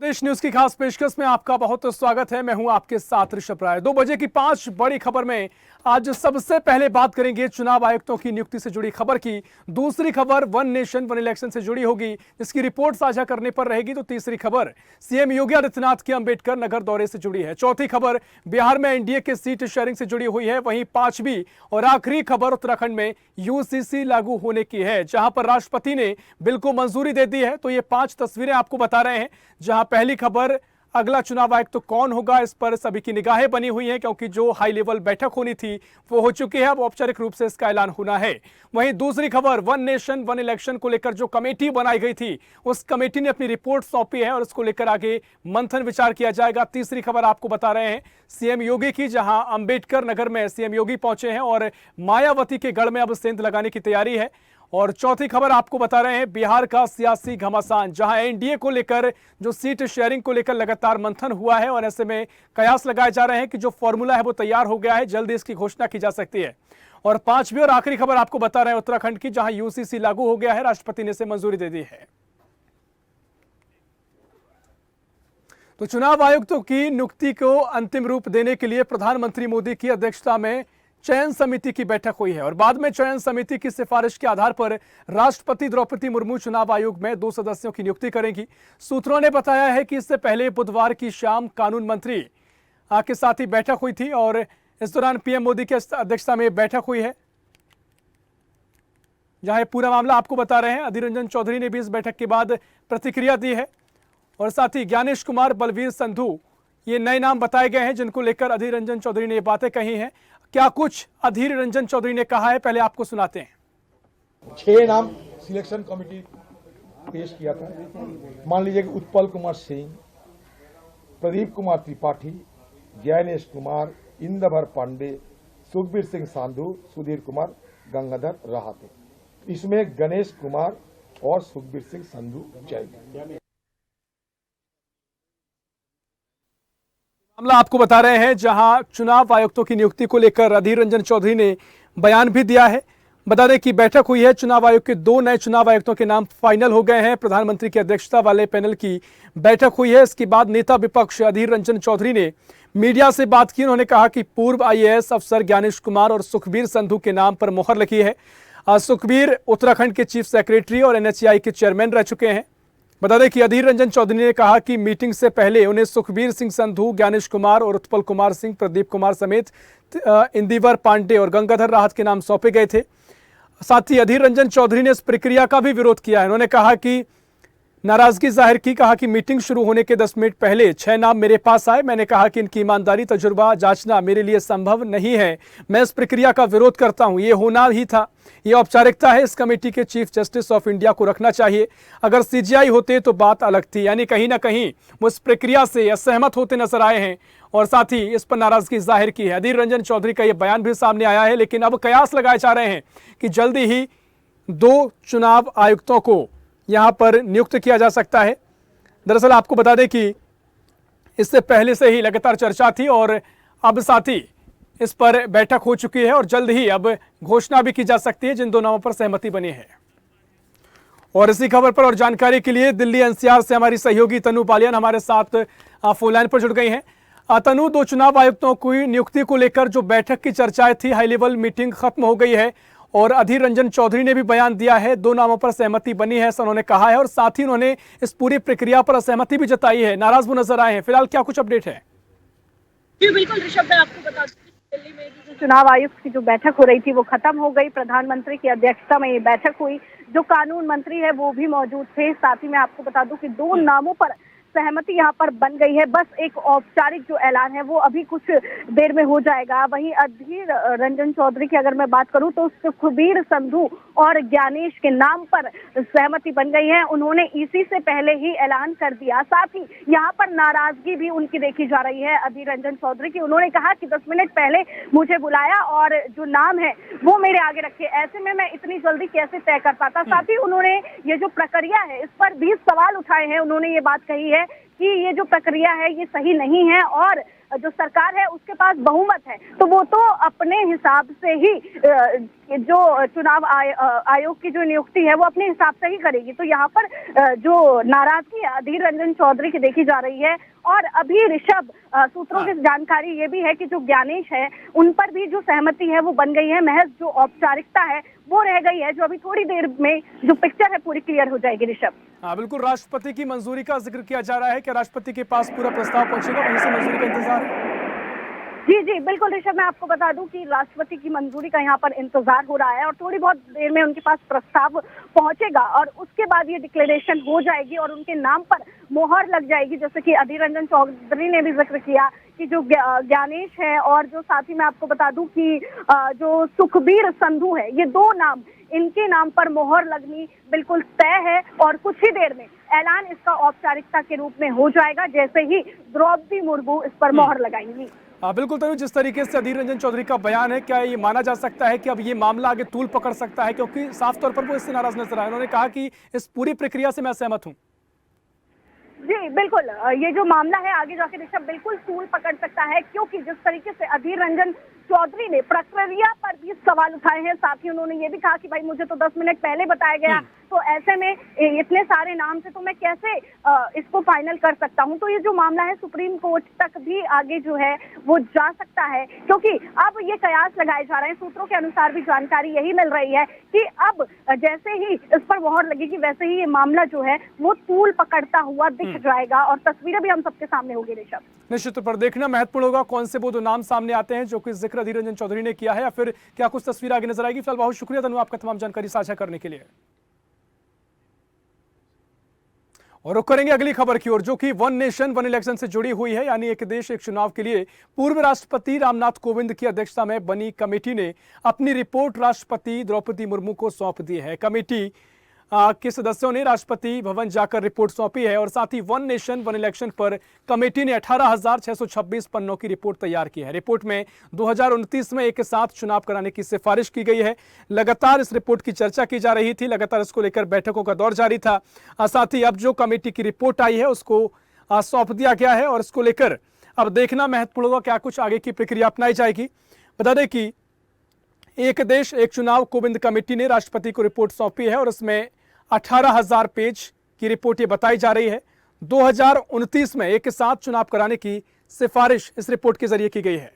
देश न्यूज की खास पेशकश में आपका बहुत स्वागत है। मैं हूं आपके साथ ऋषभ राय। 2 बजे की 5 बड़ी खबर में आज सबसे पहले बात करेंगे चुनाव आयुक्तों की नियुक्ति से जुड़ी खबर की। दूसरी खबर वन नेशन वन इलेक्शन से जुड़ी होगी, जिसकी रिपोर्ट साझा करने पर रहेगी। तो तीसरी खबर सीएम योगी आदित्यनाथ के अंबेडकर नगर दौरे से जुड़ी है। चौथी खबर बिहार में एनडीए के सीट शेयरिंग से जुड़ी हुई है। वहीं पांचवी और आखिरी खबर उत्तराखंड में यूसीसी लागू होने की है, जहां पर राष्ट्रपति ने बिल को मंजूरी दे दी है। तो ये 5 तस्वीरें आपको बता रहे हैं, जहां पहली खबर अगला चुनाव आयुक्त तो कौन होगा, इस पर सभी की निगाहें बनी हुई हैं, क्योंकि जो हाई लेवल बैठक होनी थी वो हो चुकी है। अब औपचारिक रूप से इसका ऐलान होना है। वहीं दूसरी खबर वन नेशन वन इलेक्शन को लेकर जो कमेटी बनाई गई थी, उस कमेटी ने अपनी रिपोर्ट सौंपी है और इसको लेकर आगे मंथन विचार किया जाएगा। तीसरी खबर आपको बता रहे हैं सीएम योगी की, जहां अंबेडकर नगर में सीएम योगी पहुंचे हैं और मायावती के गढ़ में अब सेंध लगाने की तैयारी है। और चौथी खबर आपको बता रहे हैं बिहार का सियासी घमासान, जहां एनडीए को लेकर जो सीट शेयरिंग को लेकर लगातार मंथन हुआ है और ऐसे में कयास लगाए जा रहे हैं कि जो फॉर्मूला है वो तैयार हो गया है, जल्द इसकी घोषणा की जा सकती है। और पांचवी और आखिरी खबर आपको बता रहे हैं उत्तराखंड की, जहां यूसीसी लागू हो गया है, राष्ट्रपति ने इसे मंजूरी दे दी है। तो चुनाव आयुक्तों की नियुक्ति को अंतिम रूप देने के लिए प्रधानमंत्री मोदी की अध्यक्षता में चयन समिति की बैठक हुई है और बाद में चयन समिति की सिफारिश के आधार पर राष्ट्रपति द्रौपदी मुर्मू चुनाव आयोग में 2 सदस्यों की नियुक्ति करेंगी। सूत्रों ने बताया है कि इससे पहले बुधवार की शाम कानून मंत्री के साथ ही बैठक हुई थी और इस दौरान पीएम मोदी की अध्यक्षता में बैठक हुई है, जहां पूरा मामला आपको बता रहे हैं। अधीर रंजन चौधरी ने भी इस बैठक के बाद प्रतिक्रिया दी है और साथ ही ज्ञानेश कुमार, बलवीर संधू, ये नए नाम बताए गए हैं जिनको लेकर अधीर रंजन चौधरी ने ये बातें कही हैं। क्या कुछ अधीर रंजन चौधरी ने कहा है, पहले आपको सुनाते हैं। 6 नाम सिलेक्शन कमेटी पेश किया था। मान लीजिए कि उत्पल कुमार सिंह, प्रदीप कुमार त्रिपाठी, ज्ञानेश कुमार, इंद्रभर पांडे, सुखबीर सिंह संधू, सुधीर कुमार गंगाधर रहा थे। इसमें गणेश कुमार और सुखबीर सिंह संधू चाहिए। मामला आपको बता रहे हैं, जहां चुनाव आयुक्तों की नियुक्ति को लेकर अधीर रंजन चौधरी ने बयान भी दिया है। बता दें कि बैठक हुई है, चुनाव आयोग के 2 नए चुनाव आयुक्तों के नाम फाइनल हो गए हैं। प्रधानमंत्री की अध्यक्षता वाले पैनल की बैठक हुई है। इसके बाद नेता विपक्ष अधीर रंजन चौधरी ने मीडिया से बात की। उन्होंने कहा कि पूर्व आईएएस अफसर ज्ञानेश कुमार और सुखबीर संधू के नाम पर मोहर लगी है। सुखबीर उत्तराखंड के चीफ सेक्रेटरी और एनएचएआई के चेयरमैन रह चुके हैं। बता दें कि अधीर रंजन चौधरी ने कहा कि मीटिंग से पहले उन्हें सुखबीर सिंह संधू, ज्ञानेश कुमार और उत्पल कुमार सिंह, प्रदीप कुमार समेत इंदिवर पांडे और गंगाधर राहत के नाम सौंपे गए थे। साथ ही अधीर रंजन चौधरी ने इस प्रक्रिया का भी विरोध किया है। उन्होंने कहा कि नाराजगी जाहिर की, कहा कि मीटिंग शुरू होने के 10 मिनट पहले 6 नाम मेरे पास आए। मैंने कहा कि इनकी ईमानदारी, तजुर्बा जांचना मेरे लिए संभव नहीं है। मैं इस प्रक्रिया का विरोध करता हूं, ये होना ही था, ये औपचारिकता है। इस कमेटी के चीफ जस्टिस ऑफ इंडिया को रखना चाहिए। अगर सीजीआई होते तो बात अलग थी। यानी कहीं ना कहीं वो इस प्रक्रिया से असहमत होते नजर आए हैं और साथ ही इस पर नाराजगी जाहिर की है। अधीर रंजन चौधरी का यह बयान भी सामने आया है, लेकिन अब कयास लगाए जा रहे हैं कि जल्दी ही 2 चुनाव आयुक्तों को यहां पर नियुक्त किया जा सकता है। दरअसल आपको बता दें कि इससे पहले से ही लगातार चर्चा थी और अब साथ ही इस पर बैठक हो चुकी है और जल्द ही अब घोषणा भी की जा सकती है जिन 2 नामों पर सहमति बनी है। और इसी खबर पर और जानकारी के लिए दिल्ली एनसीआर से हमारी सहयोगी तनु बालियान हमारे साथ फोन लाइन पर जुड़ गई हैं। तनु, 2 चुनाव आयुक्तों की नियुक्ति को लेकर जो बैठक की चर्चाएं थी, हाई लेवल मीटिंग खत्म हो गई है और अधीर रंजन चौधरी ने भी बयान दिया है। 2 नामों पर सहमति बनी है, ऐसा उन्होंने कहा है और साथ ही उन्होंने इस पूरी प्रक्रिया पर असहमति भी जताई है। नाराज वो नजर आए हैं। फिलहाल क्या कुछ अपडेट है? जी बिल्कुल ऋषभ, मैं आपको बता दूं दिल्ली में जो चुनाव आयुक्त की जो बैठक हो रही थी वो खत्म हो गई। प्रधानमंत्री की अध्यक्षता में ये बैठक हुई। जो कानून मंत्री है वो भी मौजूद थे। साथ ही मैं आपको बता दूं कि 2 नामों पर सहमति यहाँ पर बन गई है। बस एक औपचारिक जो ऐलान है वो अभी कुछ देर में हो जाएगा। वहीं अधीर रंजन चौधरी की अगर मैं बात करूं तो सुखबीर संधू और ज्ञानेश के नाम पर सहमति बन गई है। उन्होंने इसी से पहले ही ऐलान कर दिया। साथ ही यहाँ पर नाराजगी भी उनकी देखी जा रही है अधीर रंजन चौधरी की। उन्होंने कहा कि 10 मिनट पहले मुझे बुलाया और जो नाम है वो मेरे आगे रखे, ऐसे में मैं इतनी जल्दी कैसे तय कर पाता। साथ ही उन्होंने ये जो प्रक्रिया है इस पर भी सवाल उठाए हैं। उन्होंने ये बात कही है कि ये जो प्रक्रिया है ये सही नहीं है और जो सरकार है उसके पास बहुमत है, तो वो तो अपने हिसाब से ही जो चुनाव आयोग की जो नियुक्ति है वो अपने हिसाब से ही करेगी। तो यहाँ पर जो नाराजगी अधीर रंजन चौधरी की देखी जा रही है। और अभी ऋषभ, सूत्रों की जानकारी ये भी है कि जो ज्ञानेश है उन पर भी जो सहमति है वो बन गई है, महज जो औपचारिकता है वो रह गई है, जो अभी थोड़ी देर में जो पिक्चर है पूरी क्लियर हो जाएगी। ऋषभ, हाँ बिल्कुल, राष्ट्रपति की मंजूरी का जिक्र किया जा रहा है, क्या राष्ट्रपति के पास पूरा प्रस्ताव पहुंचेगा, वहीं से मंजूरी का इंतजार है? जी जी बिल्कुल ऋषभ, मैं आपको बता दूं कि राष्ट्रपति की मंजूरी का यहाँ पर इंतजार हो रहा है और थोड़ी बहुत देर में उनके पास प्रस्ताव पहुंचेगा और उसके बाद ये डिक्लेरेशन हो जाएगी और उनके नाम पर मोहर लग जाएगी। जैसे कि अधीर रंजन चौधरी ने भी जिक्र किया कि जो ज्ञानेश है और जो साथ ही मैं आपको बता दूं कि जो सुखबीर संधू है, ये दो नाम, इनके नाम पर मोहर लगनी बिल्कुल तय है और कुछ ही देर में ऐलान इसका औपचारिकता के रूप में हो जाएगा, जैसे ही द्रौपदी मुर्मू इस पर मोहर लगाएंगी। बिल्कुल तनु, जिस तरीके से अधीर रंजन चौधरी का बयान है, क्या ये माना जा सकता है कि अब ये मामला आगे तूल पकड़ सकता है, क्योंकि साफ तौर पर वो इससे नाराज नजर आए, उन्होंने कहा कि इस पूरी प्रक्रिया से मैं सहमत हूँ। जी बिल्कुल, ये जो मामला है आगे जाके ऋषभ बिल्कुल तूल पकड़ सकता है, क्योंकि जिस तरीके से अधीर रंजन चौधरी ने प्रक्रिया पर भी सवाल उठाए हैं, साथ ही उन्होंने ये भी कहा कि भाई मुझे तो 10 मिनट पहले बताया गया, तो ऐसे में इतने सारे नाम से तो मैं कैसे इसको फाइनल कर सकता हूं। तो ये जो मामला है सुप्रीम कोर्ट तक भी आगे जो है वो जा सकता है, क्योंकि अब ये कयास लगाए जा रहे हैं। सूत्रों के अनुसार भी जानकारी यही मिल रही है कि अब जैसे ही इस पर मोहर लगेगी वैसे ही ये मामला जो है वो तूल पकड़ता हुआ दिख जाएगा और तस्वीरें भी हम सबके सामने होगी। ऋषभ, निश्चित तौर पर देखना महत्वपूर्ण होगा कौन से वो दो नाम सामने आते हैं जो कि जिक्र अधीर रंजन चौधरी ने किया है, या फिर क्या कुछ तस्वीर आगे नजर आएगी। फिलहाल बहुत शुक्रिया तनु आपका तमाम जानकारी साझा करने के लिए। और रुक करेंगे अगली खबर की ओर, जो कि वन नेशन वन इलेक्शन से जुड़ी हुई है, यानी एक देश एक चुनाव के लिए पूर्व राष्ट्रपति रामनाथ कोविंद की अध्यक्षता में बनी कमेटी ने अपनी रिपोर्ट राष्ट्रपति द्रौपदी मुर्मू को सौंप दी है। कमेटी के सदस्यों ने राष्ट्रपति भवन जाकर रिपोर्ट सौंपी है और साथ ही वन नेशन वन इलेक्शन पर कमेटी ने 18,626 पन्नों की रिपोर्ट तैयार की है। रिपोर्ट में 2029 में एक साथ चुनाव कराने की सिफारिश की गई है। लगातार इस रिपोर्ट की चर्चा की जा रही थी, लगातार इसको लेकर बैठकों का दौर जारी था। साथ ही अब जो कमेटी की रिपोर्ट आई है उसको सौंप दिया गया है और इसको लेकर अब देखना महत्वपूर्ण होगा क्या कुछ आगे की प्रक्रिया अपनाई जाएगी। बता दें कि एक देश एक चुनाव कोविंद कमेटी ने राष्ट्रपति को रिपोर्ट सौंपी है और उसमें 18,000 पेज की रिपोर्ट ये बताई जा रही है। 2029 में एक साथ चुनाव कराने की सिफारिश इस रिपोर्ट के जरिए की गई है।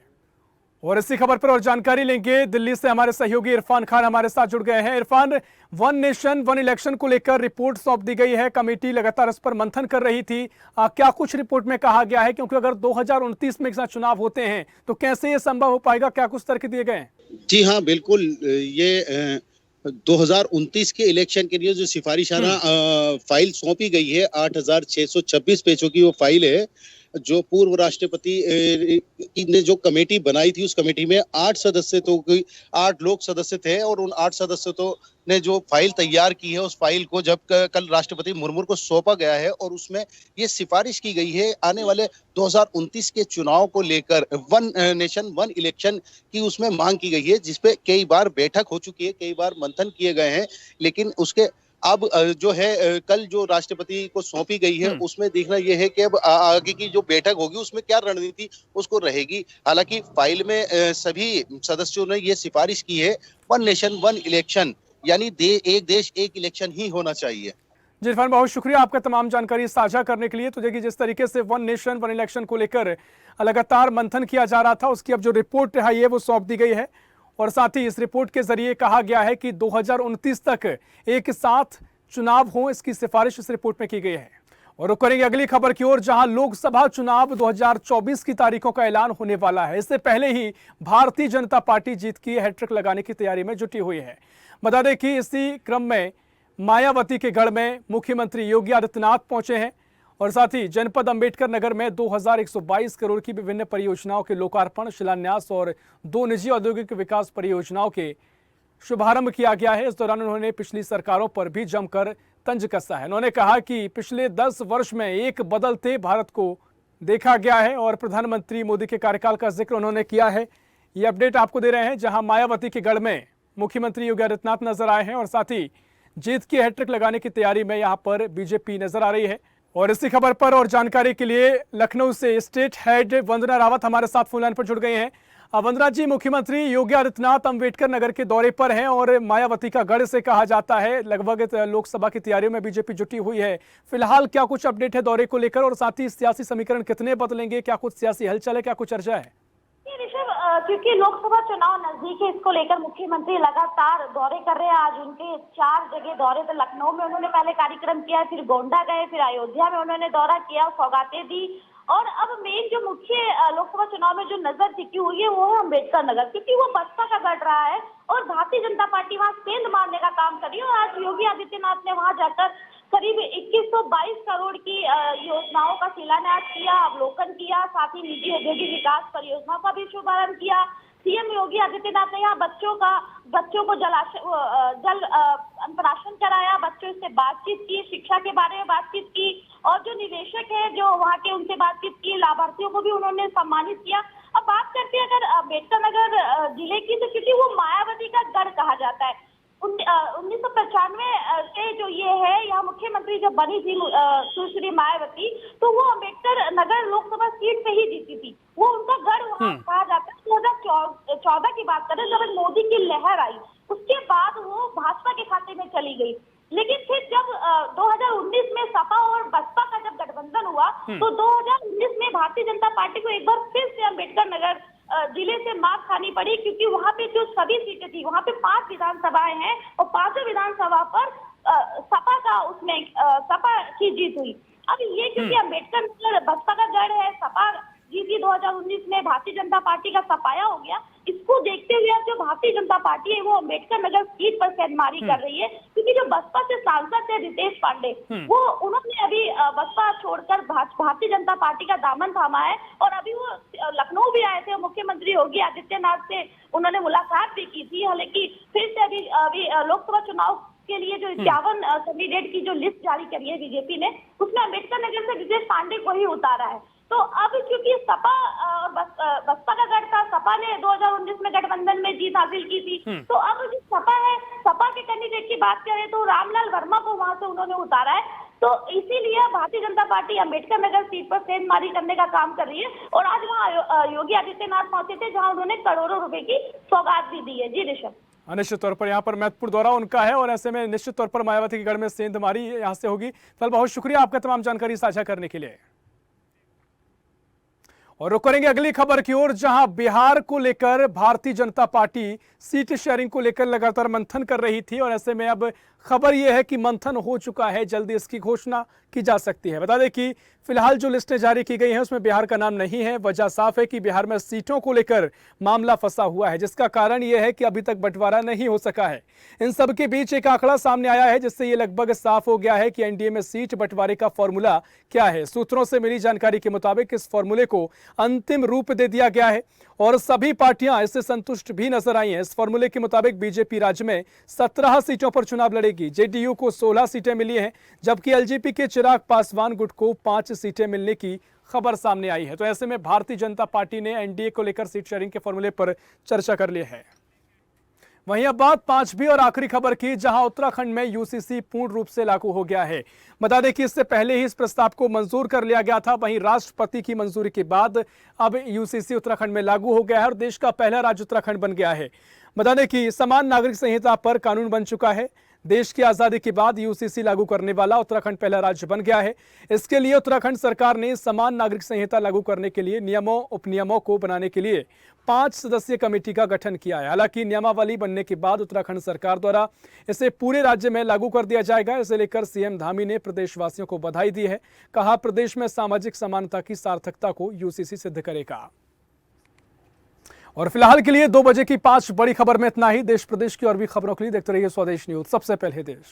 और इसी खबर पर और जानकारी लेंगे, दिल्ली से हमारे सहयोगी इरफान खान हमारे साथ जुड़ गए हैं। Irfan, one nation one election को लेकर रिपोर्ट सौंप दी गई है, कमेटी लगातार इस पर मंथन कर रही थी, क्या कुछ रिपोर्ट में कहा गया है, क्योंकि अगर 2029 में एक साथ चुनाव होते हैं तो कैसे ये संभव हो पाएगा, क्या कुछ तर्क दिए गए हैं? जी हाँ बिल्कुल, ये 2029 के इलेक्शन के लिए जो सिफारिशाना फाइल सौंपी गई है, 8,626 पेजों की वो फाइल है। जो पूर्व राष्ट्रपति ने जो कमेटी बनाई थी, उस कमेटी में 8 लोग सदस्य थे और उन 8 सदस्यों ने जो फाइल तैयार की है, उस फाइल को जब कल राष्ट्रपति मुर्मू को सौंपा गया है और उसमें ये सिफारिश की गई है आने वाले 2029 के चुनाव को लेकर वन नेशन वन इलेक्शन की उसमें मांग की गई है, जिसपे कई बार बैठक हो चुकी है, कई बार मंथन किए गए हैं, लेकिन उसके अब जो है कल जो राष्ट्रपति को सौंपी गई है उसमें देखना यह है कि अब आगे की जो बैठक होगी उसमें क्या रणनीति उसको रहेगी। हालांकि फाइल में सभी सदस्यों ने ये सिफारिश की है वन नेशन वन इलेक्शन, यानी एक देश एक इलेक्शन ही होना चाहिए। जी इरफान, बहुत शुक्रिया आपका तमाम जानकारी साझा करने के लिए। तो देखिए, जिस तरीके से वन नेशन वन इलेक्शन को लेकर लगातार मंथन किया जा रहा था, उसकी अब जो रिपोर्ट है वो सौंप दी गई है और साथ ही इस रिपोर्ट के जरिए कहा गया है कि 2029 तक एक साथ चुनाव हो, इसकी सिफारिश इस रिपोर्ट में की गई है। और रुक करेंगे अगली खबर की ओर, जहां लोकसभा चुनाव 2024 की तारीखों का ऐलान होने वाला है। इससे पहले ही भारतीय जनता पार्टी जीत की हैट्रिक लगाने की तैयारी में जुटी हुई है। बता दें कि इसी क्रम में मायावती के गढ़ में मुख्यमंत्री योगी आदित्यनाथ पहुंचे हैं और साथ ही जनपद अंबेडकर नगर में 2,122 करोड़ की विभिन्न परियोजनाओं के लोकार्पण, शिलान्यास और 2 निजी औद्योगिक विकास परियोजनाओं के शुभारंभ किया गया है। इस दौरान उन्होंने पिछली सरकारों पर भी जमकर तंज कसा है। उन्होंने कहा कि पिछले 10 वर्ष में एक बदलते भारत को देखा गया है और प्रधानमंत्री मोदी के कार्यकाल का जिक्र उन्होंने किया है। ये अपडेट आपको दे रहे हैं, जहां मायावती के गढ़ में मुख्यमंत्री योगी आदित्यनाथ नजर आए हैं और साथ ही जीत की हैट्रिक लगाने की तैयारी में यहां पर बीजेपी नजर आ रही है। और इसी खबर पर और जानकारी के लिए लखनऊ से स्टेट हेड वंदना रावत हमारे साथ फोन लाइन पर जुड़ गए हैं। वंदना जी, मुख्यमंत्री योगी आदित्यनाथ अम्बेडकर नगर के दौरे पर हैं और मायावती का गढ़ से कहा जाता है लगभग लोकसभा की तैयारियों में बीजेपी जुटी हुई है। फिलहाल क्या कुछ अपडेट है दौरे को लेकर और साथ ही सियासी समीकरण कितने बदलेंगे, क्या कुछ सियासी हलचल है, क्या कुछ चर्चा है? ऋषभ, क्योंकि लोकसभा चुनाव नजदीक है, इसको लेकर मुख्यमंत्री लगातार दौरे कर रहे हैं। आज उनके 4 जगह दौरे थे। लखनऊ में उन्होंने पहले कार्यक्रम किया, फिर गोंडा गए, फिर अयोध्या में उन्होंने दौरा किया, सौगातें दी। और अब मेन जो मुख्य लोकसभा चुनाव में जो नजर टिकी हुई है वो है अम्बेडकर नगर, क्योंकि वो बसपा का गढ़ रहा है और भारतीय जनता पार्टी वहाँ सेंध मारने का काम कर रही है। और आज योगी आदित्यनाथ ने वहाँ जाकर करीब 2122 करोड़ की योजनाओं का शिलान्यास किया, अवलोकन किया, साथ ही निजी औद्योगिक विकास परियोजनाओं का भी शुभारंभ किया। सीएम योगी आदित्यनाथ ने यहाँ बच्चों को जल अंतराशन कराया, बच्चों से बातचीत की, शिक्षा के बारे में बातचीत की और जो निवेशक है जो वहाँ के उनसे बातचीत की, लाभार्थियों को भी उन्होंने सम्मानित किया। अब बात करते हैं अगर अम्बेडकर नगर जिले की, तो क्योंकि वो मायावती का गढ़ कहा जाता है। 1995 से जो ये है, यहाँ मुख्यमंत्री जब बनी थी सुश्री मायावती, तो वो अम्बेडकर नगर लोकसभा सीट पे ही जीती थी। वो उनका गढ़ वहाँ कहा जाता है। 2014 की बात करें, जब मोदी की लहर आई, उसके बाद वो भाजपा के खाते में चली गई। लेकिन फिर जब 2019 में सपा और बसपा का जब गठबंधन हुआ, तो 2019 में भारतीय जनता पार्टी को एक बार फिर से अम्बेडकर नगर जिले से मार खानी पड़ी, क्योंकि वहाँ पे जो सभी सीटें थी, वहाँ पे 5 विधानसभाएं हैं और 5 विधानसभा पर सपा की जीत हुई। अब ये क्योंकि अम्बेडकर नगर बसपा का गढ़ है, सपा जीती 2019 में, भारतीय जनता पार्टी का सफाया हो गया। इसको देखते हुए अब जो भारतीय जनता पार्टी है वो अम्बेडकर नगर सीट पर सेंधमारी कर रही है, क्योंकि जो बसपा से सांसद थे रितेश पांडे, वो उन्होंने अभी बसपा छोड़कर भारतीय जनता पार्टी का दामन थामा है। और अभी वो लखनऊ भी आए थे, मुख्यमंत्री योगी आदित्यनाथ से उन्होंने मुलाकात भी की थी। हालांकि फिर से अभी लोकसभा चुनाव के लिए जो 51 कैंडिडेट की जो लिस्ट जारी करी है बीजेपी ने, उसमें अम्बेडकर नगर से रितेश पांडे को ही उतारा है। तो अब क्योंकि सपा और बसपा का गढ़ था, सपा ने 2019 में गठबंधन में जीत हासिल की थी, तो अब जो सपा है, सपा के कैंडिडेट की बात करें तो रामलाल वर्मा को वहां से उन्होंने उतारा है। तो इसीलिए भारतीय जनता पार्टी अम्बेडकर नगर सीट पर सेंधमारी करने का काम कर रही है। और आज वहाँ योगी आदित्यनाथ पहुंचे थे, जहाँ उन्होंने करोड़ों रुपए की सौगात भी दी है। जी ऋषभ। निश्चित तौर पर यहाँ पर महत्वपूर्ण दौरा उनका है और ऐसे में निश्चित तौर पर मायावती के गढ़ में सेंधमारी यहाँ से होगी। फिलहाल बहुत शुक्रिया आपका तमाम जानकारी साझा करने के लिए। और रुक करेंगे अगली खबर की ओर, जहां बिहार को लेकर Bharatiya Janata party seat sharing को लेकर लगातार मंथन कर रही थी और ऐसे में अब खबर यह है कि मंथन हो चुका है, जल्दी इसकी घोषणा की जा सकती है। बता दें कि फिलहाल जो लिस्टें जारी की गई हैं उसमें बिहार का नाम नहीं है। वजह साफ है कि बिहार में सीटों को लेकर मामला फंसा हुआ है, जिसका कारण यह है कि अभी तक बंटवारा नहीं हो सका है। इन सब के बीच एक आंकड़ा सामने आया है, जिससे यह लगभग साफ हो गया है कि एनडीए में सीट बंटवारे का फॉर्मूला क्या है। सूत्रों से मिली जानकारी के मुताबिक इस फॉर्मूले को अंतिम रूप दे दिया गया है और सभी पार्टियां इससे संतुष्ट भी नजर आई हैं। इस फॉर्मूले के मुताबिक बीजेपी राज्य में 17 सीटों पर चुनाव लड़ेगी। जेडीयू को 16 सीटें मिली हैं, जबकि एलजेपी के चिराग पासवान गुट को 5 सीटें मिलने की खबर सामने आई है। तो ऐसे में भारतीय जनता पार्टी ने एनडीए को लेकर सीट शेयरिंग के फॉर्मूले पर चर्चा कर ली है। वहीं अब बात 5वीं और आखिरी खबर की, जहां उत्तराखंड में यूसीसी पूर्ण रूप से लागू हो गया है। बता दें कि इससे पहले ही इस प्रस्ताव को मंजूर कर लिया गया था। वहीं राष्ट्रपति की मंजूरी के बाद अब यूसीसी उत्तराखंड में लागू हो गया है और देश का पहला राज्य उत्तराखंड बन गया है। बता दें कि समान नागरिक संहिता पर कानून बन चुका है। देश की आजादी के बाद यूसीसी लागू करने वाला उत्तराखंड पहला राज्य बन गया है। इसके लिए उत्तराखंड सरकार ने समान नागरिक संहिता लागू करने के लिए नियमों उपनियमों को बनाने के लिए 5 सदस्यीय कमेटी का गठन किया है। हालांकि नियमावली बनने के बाद उत्तराखंड सरकार द्वारा इसे पूरे राज्य में लागू कर दिया जाएगा। इसे लेकर सीएम धामी ने प्रदेशवासियों को बधाई दी है। कहा, प्रदेश में सामाजिक समानता की सार्थकता को यूसीसी सिद्ध करेगा। और फिलहाल के लिए 2 बजे की 5 बड़ी खबर में इतना ही। देश प्रदेश की और भी खबरों के लिए देखते रहिए स्वदेश न्यूज, सबसे पहले देश।